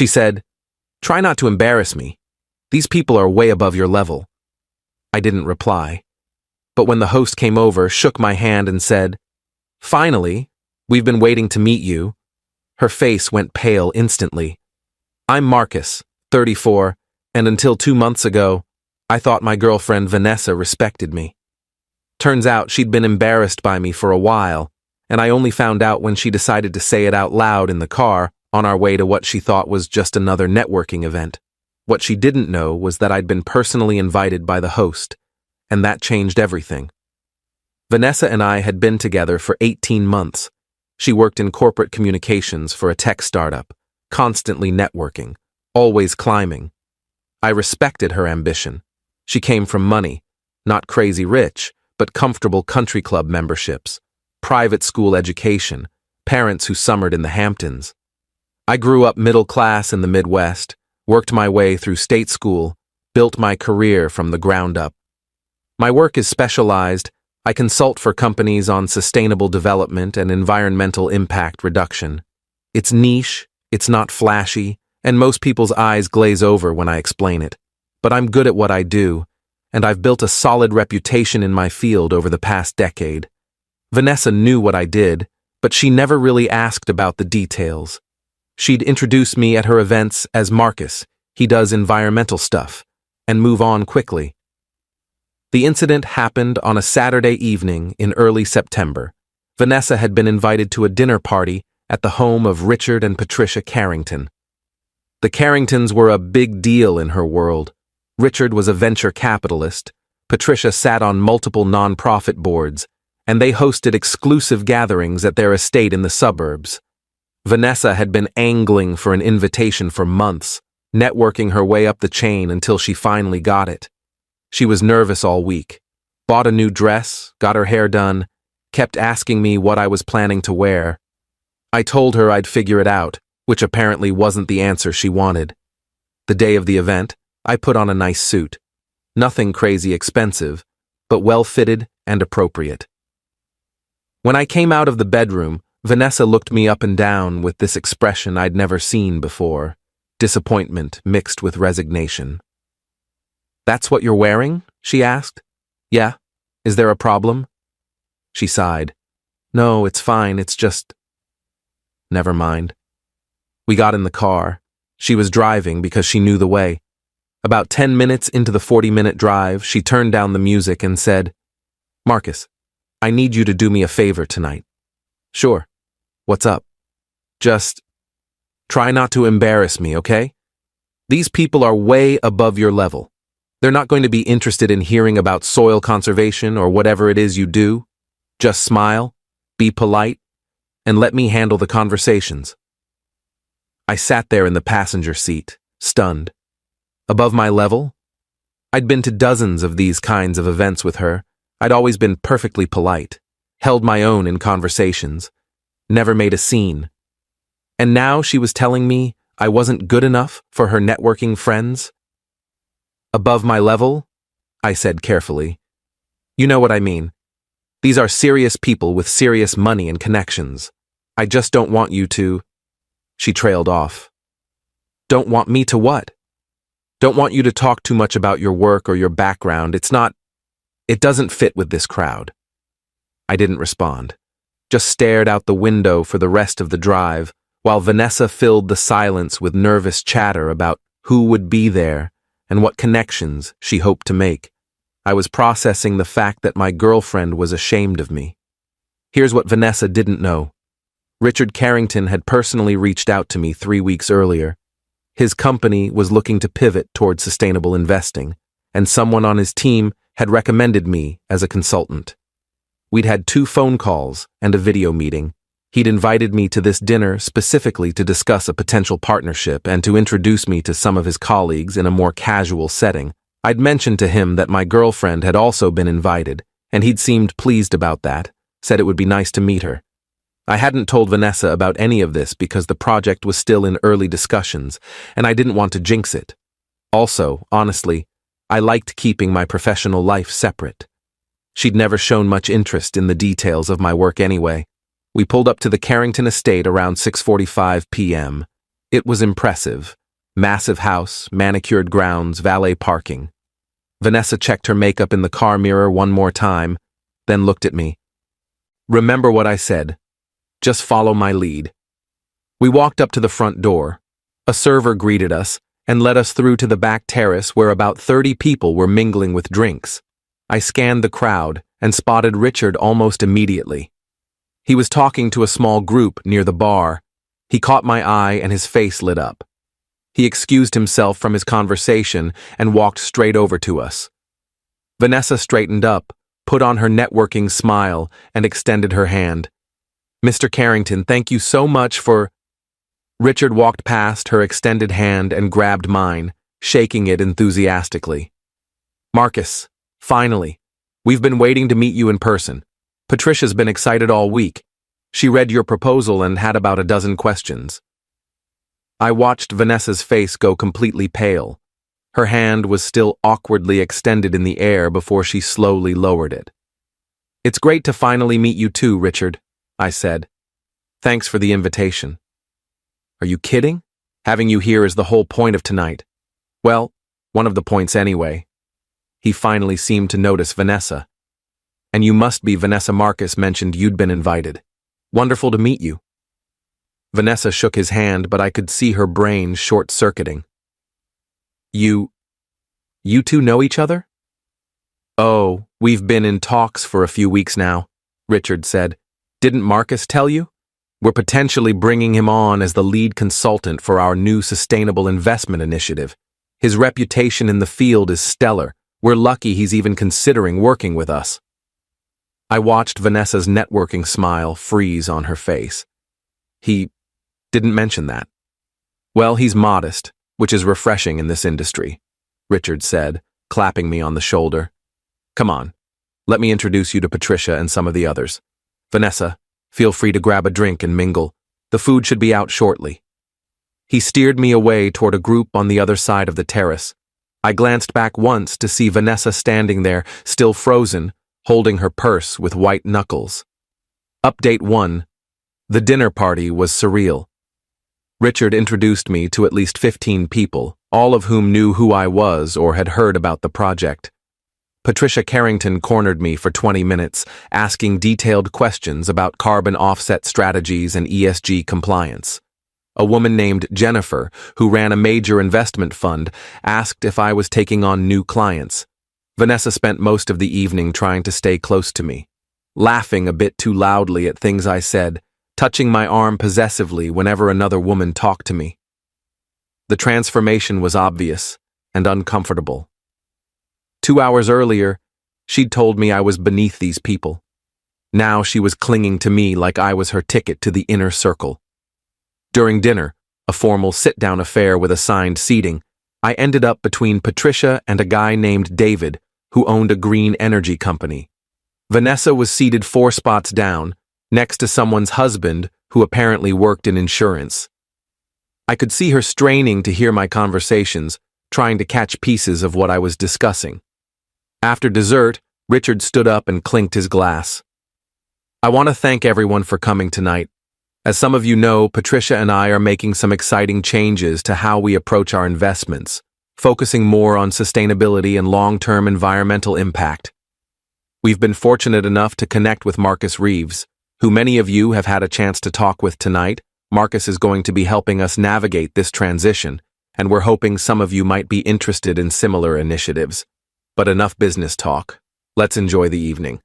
She said, "Try not to embarrass me. These people are way above your level." I didn't reply. But when the host came over, shook my hand and said, "Finally, we've been waiting to meet you." Her face went pale instantly. "I'm Marcus, 34, and until 2 months ago, I thought my girlfriend Vanessa respected me. Turns out she'd been embarrassed by me for a while, and I only found out when she decided to say it out loud in the car on our way to what she thought was just another networking event. What she didn't know was that I'd been personally invited by the host, and that changed everything. Vanessa and I had been together for 18 months. She worked in corporate communications for a tech startup, constantly networking, always climbing. I respected her ambition. She came from money, not crazy rich, but comfortable country club memberships, private school education, parents who summered in the Hamptons. I grew up middle class in the Midwest, worked my way through state school, built my career from the ground up. My work is specialized. I consult for companies on sustainable development and environmental impact reduction. It's niche, it's not flashy, and most people's eyes glaze over when I explain it. But I'm good at what I do, and I've built a solid reputation in my field over the past decade. Vanessa knew what I did, but she never really asked about the details. She'd introduce me at her events as Marcus, he does environmental stuff, and move on quickly. The incident happened on a Saturday evening in early September. Vanessa had been invited to a dinner party at the home of Richard and Patricia Carrington. The Carringtons were a big deal in her world. Richard was a venture capitalist, Patricia sat on multiple nonprofit boards, and they hosted exclusive gatherings at their estate in the suburbs. Vanessa had been angling for an invitation for months, networking her way up the chain until she finally got it. She was nervous all week, bought a new dress, got her hair done, kept asking me what I was planning to wear. I told her I'd figure it out, which apparently wasn't the answer she wanted. The day of the event, I put on a nice suit. Nothing crazy expensive, but well-fitted and appropriate. When I came out of the bedroom, Vanessa looked me up and down with this expression I'd never seen before, disappointment mixed with resignation. "That's what you're wearing?" she asked. "Yeah. Is there a problem?" She sighed. "No, it's fine, it's just—" Never mind. We got in the car. She was driving because she knew the way. About 10 minutes into the 40-minute drive, she turned down the music and said, "Marcus, I need you to do me a favor tonight." "Sure. What's up?" "Just try not to embarrass me, okay? These people are way above your level. They're not going to be interested in hearing about soil conservation or whatever it is you do. Just smile, be polite, and let me handle the conversations." I sat there in the passenger seat, stunned. Above my level? I'd been to dozens of these kinds of events with her. I'd always been perfectly polite, held my own in conversations, never made a scene. And now she was telling me I wasn't good enough for her networking friends? "Above my level?" I said carefully. "You know what I mean. These are serious people with serious money and connections. I just don't want you to—" She trailed off. "Don't want me to what?" "Don't want you to talk too much about your work or your background. It doesn't fit with this crowd." I didn't respond, just stared out the window for the rest of the drive, while Vanessa filled the silence with nervous chatter about who would be there and what connections she hoped to make. I was processing the fact that my girlfriend was ashamed of me. Here's what Vanessa didn't know. Richard Carrington had personally reached out to me 3 weeks earlier. His company was looking to pivot toward sustainable investing, and someone on his team had recommended me as a consultant. We'd had 2 phone calls and a video meeting. He'd invited me to this dinner specifically to discuss a potential partnership and to introduce me to some of his colleagues in a more casual setting. I'd mentioned to him that my girlfriend had also been invited, and he'd seemed pleased about that, said it would be nice to meet her. I hadn't told Vanessa about any of this because the project was still in early discussions, and I didn't want to jinx it. Also, honestly, I liked keeping my professional life separate. She'd never shown much interest in the details of my work anyway. We pulled up to the Carrington estate around 6:45 p.m. It was impressive. Massive house, manicured grounds, valet parking. Vanessa checked her makeup in the car mirror one more time, then looked at me. Remember what I said. Just follow my lead. We walked up to the front door. A server greeted us and led us through to the back terrace where about 30 people were mingling with drinks. I scanned the crowd and spotted Richard almost immediately. He was talking to a small group near the bar. He caught my eye and his face lit up. He excused himself from his conversation and walked straight over to us. Vanessa straightened up, put on her networking smile, and extended her hand. "Mr. Carrington, thank you so much for—" Richard walked past her extended hand and grabbed mine, shaking it enthusiastically. "Marcus, finally. We've been waiting to meet you in person. Patricia's been excited all week. She read your proposal and had about a dozen questions." I watched Vanessa's face go completely pale. Her hand was still awkwardly extended in the air before she slowly lowered it. "It's great to finally meet you too, Richard," I said. "Thanks for the invitation." "Are you kidding? Having you here is the whole point of tonight." "Well, one of the points anyway." He finally seemed to notice Vanessa. "And you must be Vanessa. Marcus mentioned you'd been invited. Wonderful to meet you." Vanessa shook his hand, but I could see her brain short-circuiting. You two know each other?" "Oh, we've been in talks for a few weeks now," Richard said. "Didn't Marcus tell you? We're potentially bringing him on as the lead consultant for our new sustainable investment initiative. His reputation in the field is stellar. We're lucky he's even considering working with us." I watched Vanessa's networking smile freeze on her face. "He didn't mention that." "Well, he's modest, which is refreshing in this industry," Richard said, clapping me on the shoulder. "Come on, let me introduce you to Patricia and some of the others. Vanessa, feel free to grab a drink and mingle. The food should be out shortly." He steered me away toward a group on the other side of the terrace. I glanced back once to see Vanessa standing there, still frozen, holding her purse with white knuckles. Update 1. The dinner party was surreal. Richard introduced me to at least 15 people, all of whom knew who I was or had heard about the project. Patricia Carrington cornered me for 20 minutes, asking detailed questions about carbon offset strategies and ESG compliance. A woman named Jennifer, who ran a major investment fund, asked if I was taking on new clients. Vanessa spent most of the evening trying to stay close to me, laughing a bit too loudly at things I said, touching my arm possessively whenever another woman talked to me. The transformation was obvious and uncomfortable. 2 hours earlier, she'd told me I was beneath these people. Now she was clinging to me like I was her ticket to the inner circle. During dinner, a formal sit-down affair with assigned seating, I ended up between Patricia and a guy named David, who owned a green energy company. Vanessa was seated 4 spots down, next to someone's husband who apparently worked in insurance. I could see her straining to hear my conversations, trying to catch pieces of what I was discussing. After dessert, Richard stood up and clinked his glass. "I want to thank everyone for coming tonight. As some of you know, Patricia and I are making some exciting changes to how we approach our investments, focusing more on sustainability and long-term environmental impact. We've been fortunate enough to connect with Marcus Reeves, who many of you have had a chance to talk with tonight. Marcus is going to be helping us navigate this transition, and we're hoping some of you might be interested in similar initiatives. But enough business talk. Let's enjoy the evening."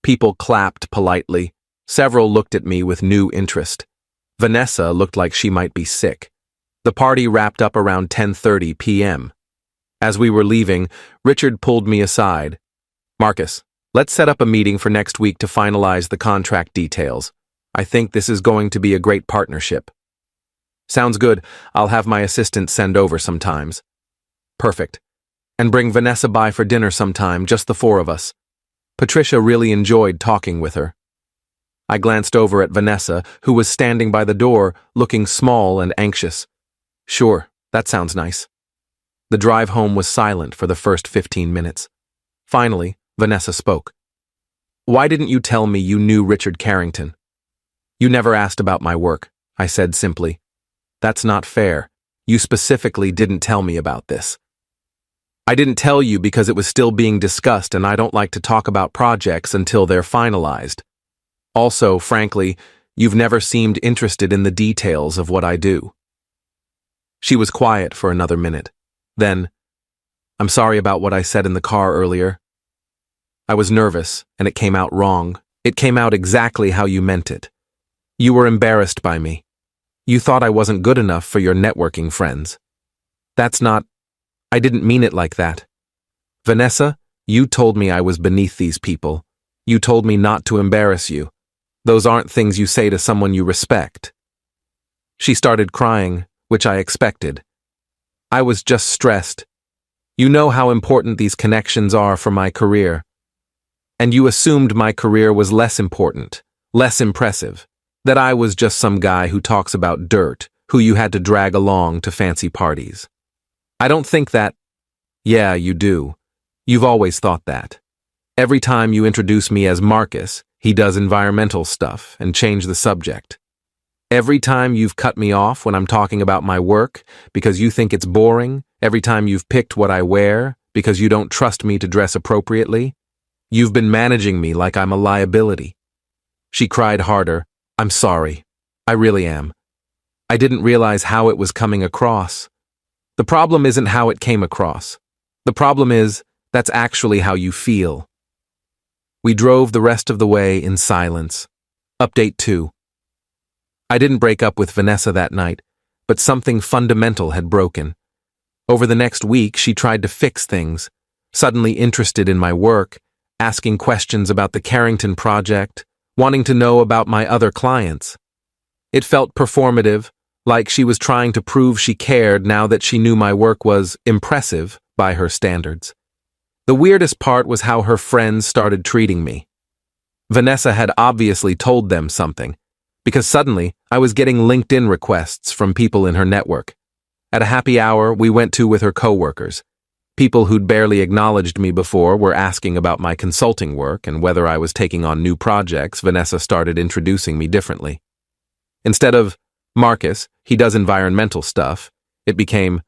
People clapped politely. Several looked at me with new interest. Vanessa looked like she might be sick. The party wrapped up around 10:30 p.m. As we were leaving, Richard pulled me aside. "Marcus, let's set up a meeting for next week to finalize the contract details. I think this is going to be a great partnership." "Sounds good. I'll have my assistant send over sometimes." "Perfect. And bring Vanessa by for dinner sometime, just the 4 of us. Patricia really enjoyed talking with her." I glanced over at Vanessa, who was standing by the door, looking small and anxious. "Sure, that sounds nice." The drive home was silent for the first 15 minutes. Finally, Vanessa spoke. "Why didn't you tell me you knew Richard Carrington?" "You never asked about my work," I said simply. That's not fair. You specifically didn't tell me about this. I didn't tell you because it was still being discussed and I don't like to talk about projects until they're finalized. Also, frankly, you've never seemed interested in the details of what I do. She was quiet for another minute. Then, I'm sorry about what I said in the car earlier. I was nervous, and it came out wrong. It came out exactly how you meant it. You were embarrassed by me. You thought I wasn't good enough for your networking friends. I didn't mean it like that. Vanessa, you told me I was beneath these people. You told me not to embarrass you. Those aren't things you say to someone you respect. She started crying, which I expected. I was just stressed. You know how important these connections are for my career. And you assumed my career was less important, less impressive, that I was just some guy who talks about dirt, who you had to drag along to fancy parties. I don't think that. Yeah, you do. You've always thought that. Every time you introduce me as Marcus, he does environmental stuff and change the subject. Every time you've cut me off when I'm talking about my work because you think it's boring, every time you've picked what I wear because you don't trust me to dress appropriately, you've been managing me like I'm a liability. She cried harder. I'm sorry. I really am. I didn't realize how it was coming across. The problem isn't how it came across. The problem is, that's actually how you feel. We drove the rest of the way in silence. Update 2. I didn't break up with Vanessa that night, but something fundamental had broken. Over the next week, she tried to fix things, suddenly interested in my work, asking questions about the Carrington project, wanting to know about my other clients. It felt performative, like she was trying to prove she cared now that she knew my work was impressive by her standards. The weirdest part was how her friends started treating me. Vanessa had obviously told them something, because suddenly I was getting LinkedIn requests from people in her network. At a happy hour we went to with her coworkers. People who'd barely acknowledged me before were asking about my consulting work and whether I was taking on new projects. Vanessa started introducing me differently. Instead of, Marcus, he does environmental stuff, it became,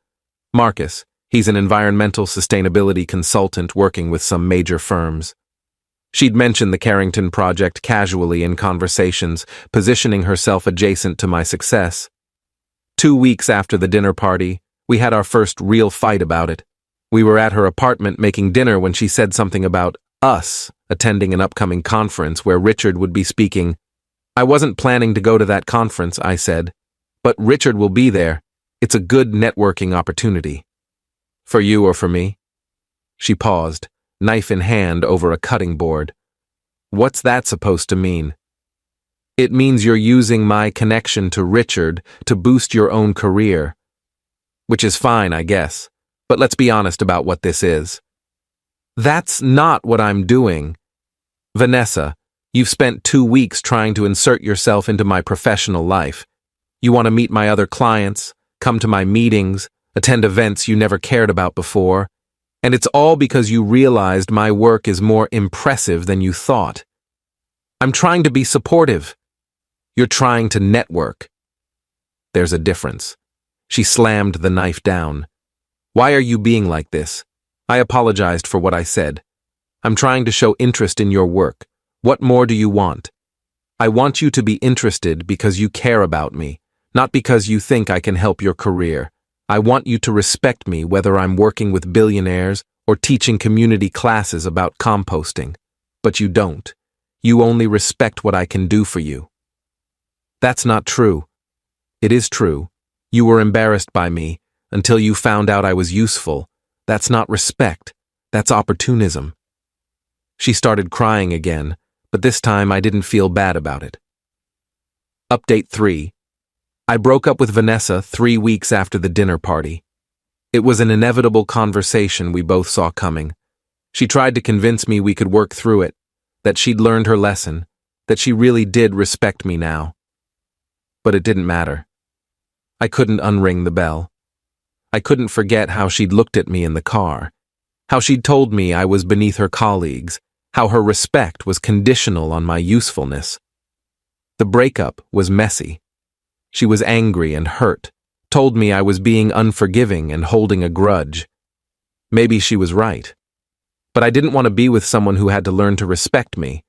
Marcus, he's an environmental sustainability consultant working with some major firms. She'd mentioned the Carrington project casually in conversations, positioning herself adjacent to my success. 2 weeks after the dinner party, we had our first real fight about it. We were at her apartment making dinner when she said something about us attending an upcoming conference where Richard would be speaking. I wasn't planning to go to that conference, I said, but Richard will be there. It's a good networking opportunity. For you or for me? She paused, knife in hand over a cutting board. What's that supposed to mean? It means you're using my connection to Richard to boost your own career. Which is fine, I guess, but let's be honest about what this is. That's not what I'm doing. Vanessa, you've spent 2 weeks trying to insert yourself into my professional life. You want to meet my other clients, come to my meetings, attend events you never cared about before, and it's all because you realized my work is more impressive than you thought. I'm trying to be supportive. You're trying to network. There's a difference. She slammed the knife down. Why are you being like this? I apologized for what I said. I'm trying to show interest in your work. What more do you want? I want you to be interested because you care about me, not because you think I can help your career. I want you to respect me whether I'm working with billionaires or teaching community classes about composting. But you don't. You only respect what I can do for you. That's not true. It is true. You were embarrassed by me until you found out I was useful. That's not respect. That's opportunism. She started crying again, but this time I didn't feel bad about it. Update 3. I broke up with Vanessa 3 weeks after the dinner party. It was an inevitable conversation we both saw coming. She tried to convince me we could work through it, that she'd learned her lesson, that she really did respect me now. But it didn't matter. I couldn't unring the bell. I couldn't forget how she'd looked at me in the car, how she'd told me I was beneath her colleagues, how her respect was conditional on my usefulness. The breakup was messy. She was angry and hurt, told me I was being unforgiving and holding a grudge. Maybe she was right. But I didn't want to be with someone who had to learn to respect me,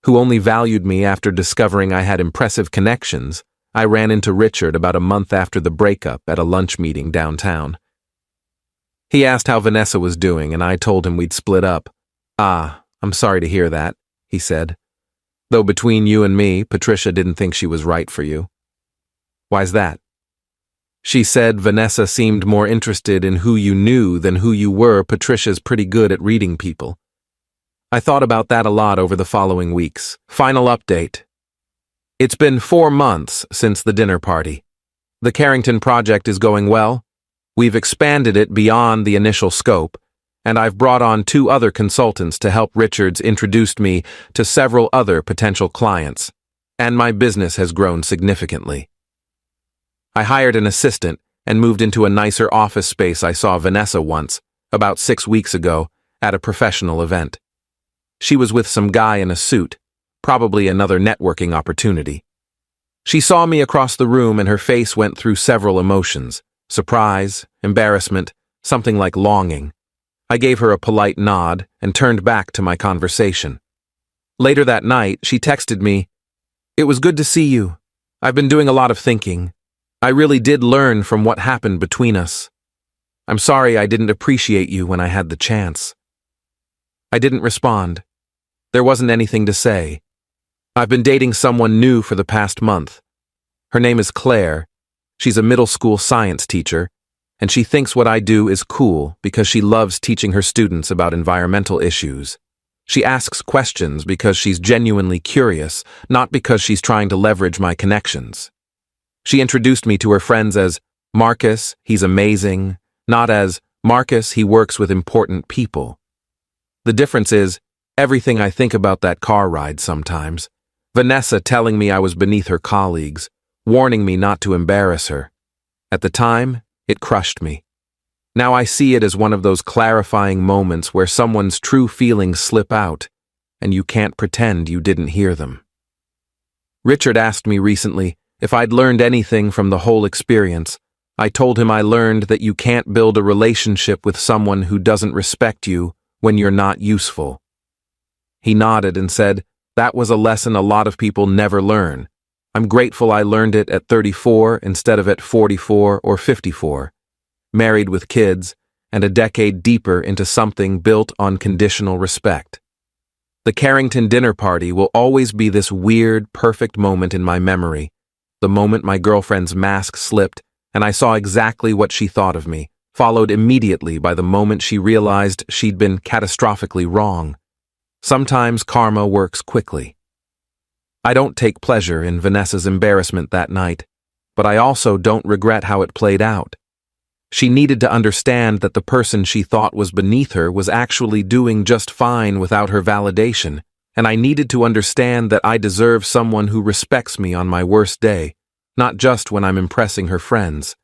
who only valued me after discovering I had impressive connections. I ran into Richard about a month after the breakup at a lunch meeting downtown. He asked how Vanessa was doing, and I told him we'd split up. "Ah, I'm sorry to hear that," he said. "Though between you and me, Patricia didn't think she was right for you." "Why's that?" "She said Vanessa seemed more interested in who you knew than who you were. Patricia's pretty good at reading people." I thought about that a lot over the following weeks. Final update. It's been 4 months since the dinner party. The Carrington project is going well. We've expanded it beyond the initial scope, and I've brought on 2 other consultants to help. Richard's introduced me to several other potential clients, and my business has grown significantly. I hired an assistant and moved into a nicer office space. I saw Vanessa once, about 6 weeks ago, at a professional event. She was with some guy in a suit, probably another networking opportunity. She saw me across the room and her face went through several emotions: surprise, embarrassment, something like longing. I gave her a polite nod and turned back to my conversation. Later that night, she texted me, "It was good to see you. I've been doing a lot of thinking. I really did learn from what happened between us. I'm sorry I didn't appreciate you when I had the chance." I didn't respond. There wasn't anything to say. I've been dating someone new for the past month. Her name is Claire. She's a middle school science teacher, and she thinks what I do is cool because she loves teaching her students about environmental issues. She asks questions because she's genuinely curious, not because she's trying to leverage my connections. She introduced me to her friends as Marcus, he's amazing, not as Marcus, he works with important people. The difference is everything I think about that car ride sometimes. Vanessa telling me I was beneath her colleagues, warning me not to embarrass her. At the time, it crushed me. Now I see it as one of those clarifying moments where someone's true feelings slip out, and you can't pretend you didn't hear them. Richard asked me recently if I'd learned anything from the whole experience. I told him I learned that you can't build a relationship with someone who doesn't respect you when you're not useful. He nodded and said, "That was a lesson a lot of people never learn. I'm grateful I learned it at 34 instead of at 44 or 54, married with kids, and a decade deeper into something built on conditional respect." The Carrington dinner party will always be this weird, perfect moment in my memory, the moment my girlfriend's mask slipped and I saw exactly what she thought of me, followed immediately by the moment she realized she'd been catastrophically wrong. Sometimes karma works quickly. I don't take pleasure in Vanessa's embarrassment that night, but I also don't regret how it played out. She needed to understand that the person she thought was beneath her was actually doing just fine without her validation, and I needed to understand that I deserve someone who respects me on my worst day, not just when I'm impressing her friends.